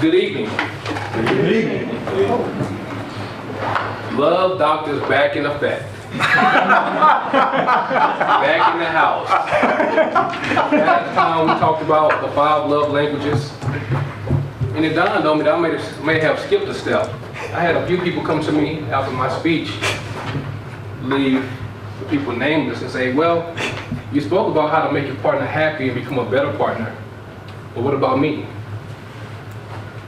Good evening. Good evening. Love doctors back in effect. Back in the house. Last time we talked about the 5 love languages. And it dawned on me that I may have skipped a step. I had a few people come to me after my speech, leave the people nameless, and say, well, you spoke about how to make your partner happy and become a better partner. But what about me?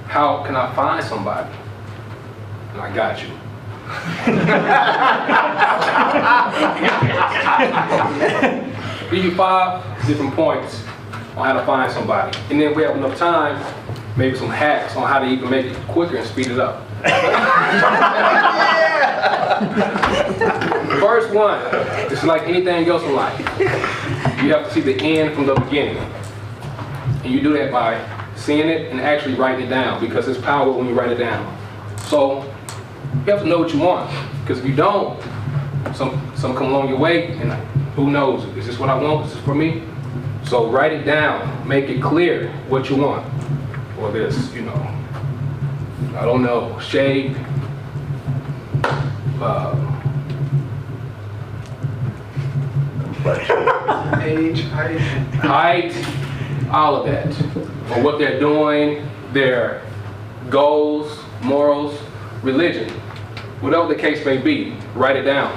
How can I find somebody? And I got you. Give you 5 different points on how to find somebody. And then if we have enough time, maybe some hacks on how to even make it quicker and speed it up. First one, it's like anything else in life. You have to see the end from the beginning. And you do that by seeing it and actually writing it down, because there's power when you write it down. So you have to know what you want, because if you don't, some come along your way, and who knows, is this what I want, is this for me? So write it down, make it clear what you want. Or this, I don't know, shape, Age, height, all of that. Or what they're doing, their goals, morals, religion, whatever the case may be, write it down.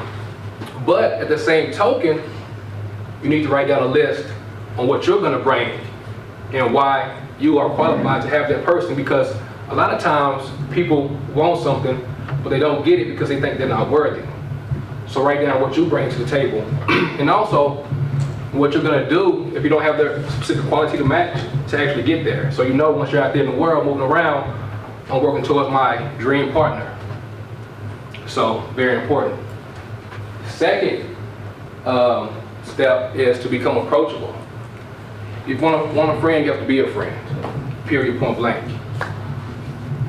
But at the same token, you need to write down a list on what you're going to bring and why you are qualified to have that person, because a lot of times people want something, but they don't get it because they think they're not worthy. So write down what you bring to the table. And also, what you're going to do if you don't have their specific quality to match to actually get there. So you know once you're out there in the world moving around, I'm working towards my dream partner. So, very important. Second step is to become approachable. If you want a friend, you have to be a friend. Period, point blank. I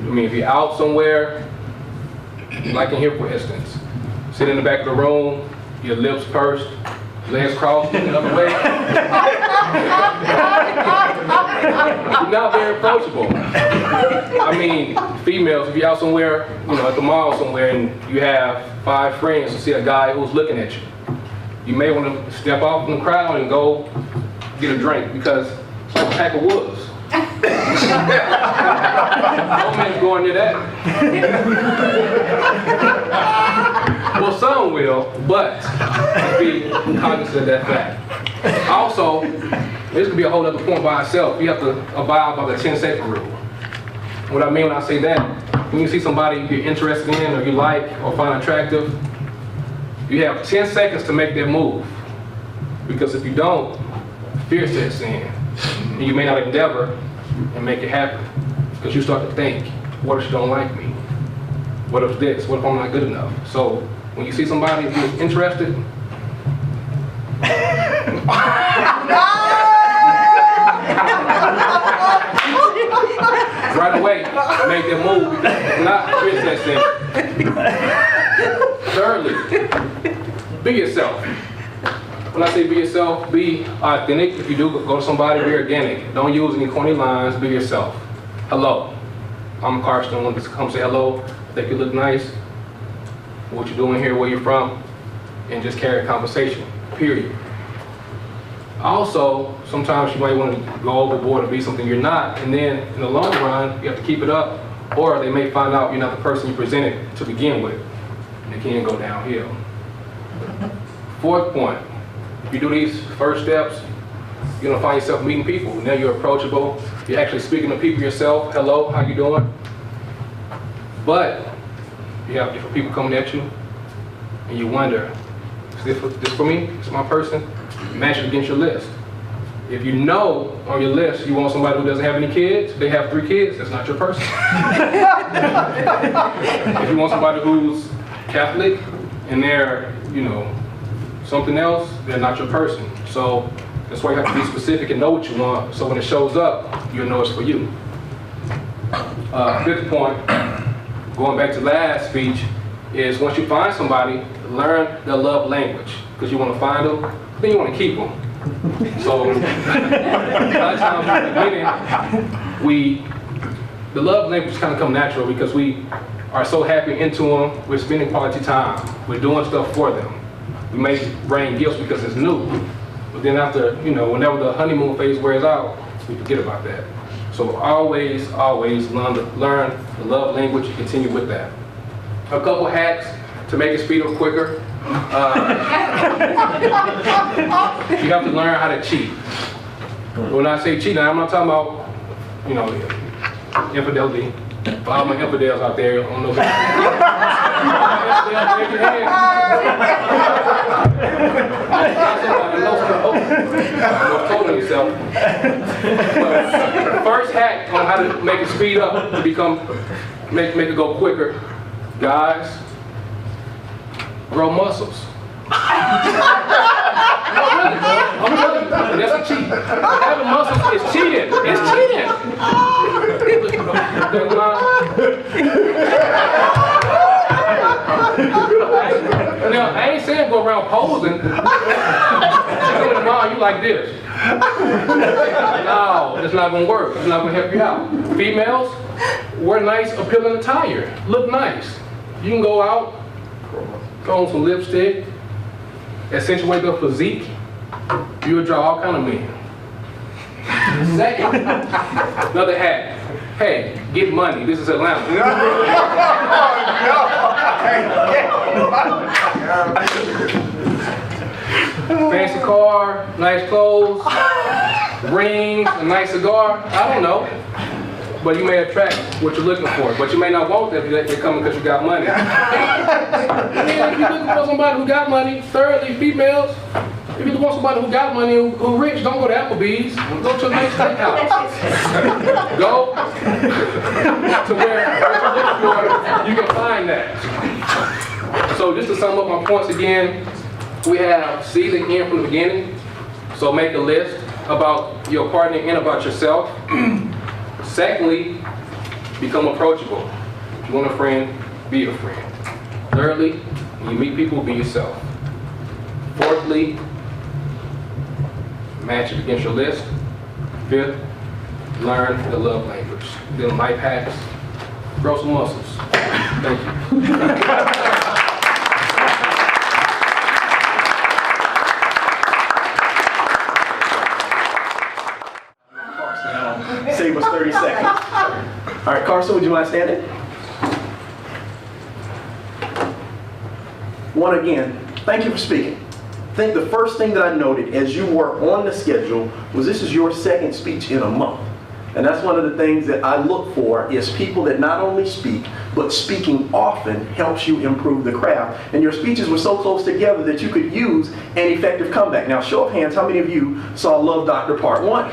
mean, if you're out somewhere, like in here for instance, sit in the back of the room, your lips pursed, legs crossed, looking the other way. You're not very approachable. I mean, females, if you're out somewhere, at the mall somewhere, and you have 5 friends to see a guy who's looking at you, you may want to step off from the crowd and go get a drink, because it's like a pack of wolves. No man's going near that. Well, some will, but be cognizant of that fact. Also, this could be a whole other point by itself. You have to abide by the 10-second rule. What I mean when I say that, when you see somebody you're interested in or you like or find attractive, you have 10 seconds to make that move. Because if you don't, fear sets in, and you may not endeavor and make it happen. Because you start to think, what if she don't like me? What if this? What if I'm not good enough? So when you see somebody who's interested, right away, make that move, because not fear sets in. Thirdly, be yourself. When I say be yourself, be authentic. If you do go to somebody, be organic. Don't use any corny lines, be yourself. Hello, I'm Karsten. I want to come say hello. I think you look nice. What you doing here, where you're from, and just carry a conversation, period. Also, sometimes you might want to go overboard and be something you're not, and then in the long run, you have to keep it up, or they may find out you're not the person you presented to begin with, and it can go downhill. 4th point. If you do these first steps, you're going to find yourself meeting people. Now you're approachable. You're actually speaking to people yourself. Hello, how you doing? But you have different people coming at you, and you wonder, is this for me? Is my person? Match it against your list. If you know on your list you want somebody who doesn't have any kids, they have 3 kids, that's not your person. If you want somebody who's Catholic and they're, something else, they're not your person. So that's why you have to be specific and know what you want, so when it shows up, you'll know it's for you. 5th point, going back to last speech, is once you find somebody, learn their love language, because you want to find them, then you want to keep them. So a lot of times in the beginning, we the love language kind of come natural because we are so happy into them. We're spending quality time. We're doing stuff for them. We may bring gifts because it's new. But then after, you know, whenever the honeymoon phase wears out, we forget about that. So always learn the love language and continue with that. A couple hacks to make it speed up quicker. You have to learn how to cheat. When I say cheat, now I'm not talking about, you know, infidelity. For all my infidels out there, I don't know if first hack on how to make it speed up to make it go quicker, guys, grow muscles. I'm telling you, that's a cheat. Having muscles is cheating. It's cheating. Now, I ain't saying go around posing. Tomorrow you like this. No, it's not gonna work. It's not gonna help you out. Females, wear nice, appealing attire. Look nice. You can go out, throw on some lipstick, accentuate their physique. You'll draw all kind of men. Second, another hack. Hey, get money. This is Atlanta. Fancy car, nice clothes, rings, a nice cigar. I don't know. But you may attract what you're looking for. But you may not want that if they're coming because you got money. If you're looking for somebody who got money, thirdly, females, if you want somebody who got money, who rich, don't go to Applebee's. Go to a nice steakhouse. Go to where you're looking for, you can find that. So just to sum up my points again, we have see the end from the beginning. So make a list about your partner and about yourself. Secondly, become approachable. If you want a friend, be a friend. Thirdly, when you meet people, be yourself. Fourthly, match it against your list. Fifth, learn the love language. Then life hacks, grow some muscles. Thank you. Save us 30 seconds. All right, Karsten, would you mind standing? One again, thank you for speaking. I think the first thing that I noted as you were on the schedule was this is your second speech in a month. And that's one of the things that I look for is people that not only speak, but speaking often helps you improve the craft. And your speeches were so close together that you could use an effective comeback. Now, show of hands, how many of you saw Love Doctor Part 1?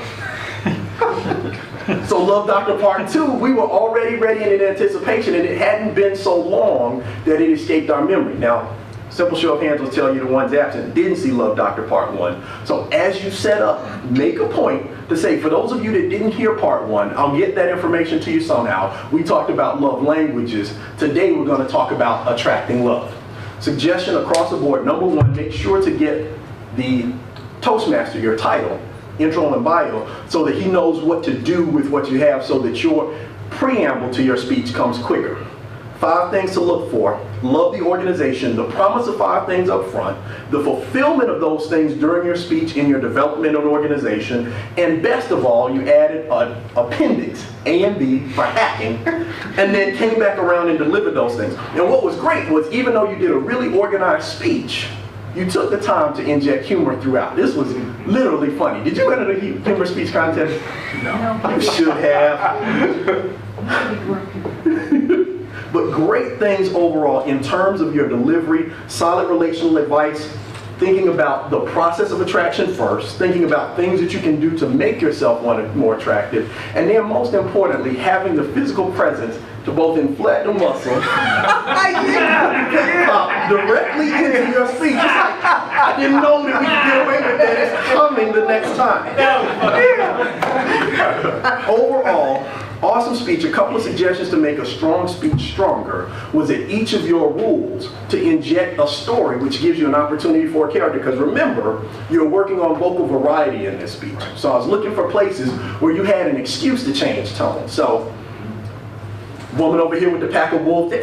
So Love Doctor Part 2, we were already ready and in anticipation, and it hadn't been so long that it escaped our memory. Now, simple show of hands will tell you the ones absent didn't see Love Doctor Part 1. So as you set up, make a point to say, for those of you that didn't hear Part 1, I'll get that information to you somehow. We talked about love languages. Today we're going to talk about attracting love. Suggestion across the board, number one, make sure to get the Toastmaster, your title, intro and bio, so that he knows what to do with what you have so that your preamble to your speech comes quicker. 5 things to look for. Love the organization, the promise of 5 things up front, the fulfillment of those things during your speech in your development of an organization, and best of all, you added an appendix, A and B, for hacking, and then came back around and delivered those things. And what was great was even though you did a really organized speech, you took the time to inject humor throughout. This was literally funny. Did you enter the humor speech contest? No. You should have. But great things overall in terms of your delivery, solid relational advice, thinking about the process of attraction first, thinking about things that you can do to make yourself more attractive, and then most importantly, having the physical presence to both inflate the muscle directly into your speech. It's like, I didn't know that we could get away with that. It's coming the next time. Overall, awesome speech. A couple of suggestions to make a strong speech stronger was that each of your rules to inject a story which gives you an opportunity for a character, because remember, you're working on vocal variety in this speech. So I was looking for places where you had an excuse to change tone. So Woman over here with the pack of wolves,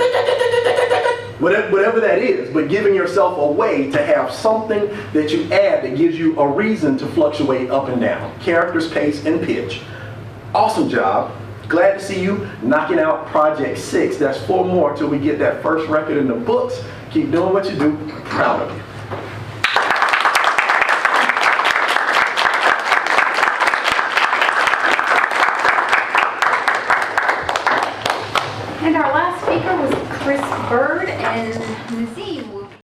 whatever that is, but giving yourself a way to have something that you add that gives you a reason to fluctuate up and down. Characters, pace, and pitch. Awesome job. Glad to see you knocking out Project 6. That's 4 more till we get that first record in the books. Keep doing what you do. Proud of you.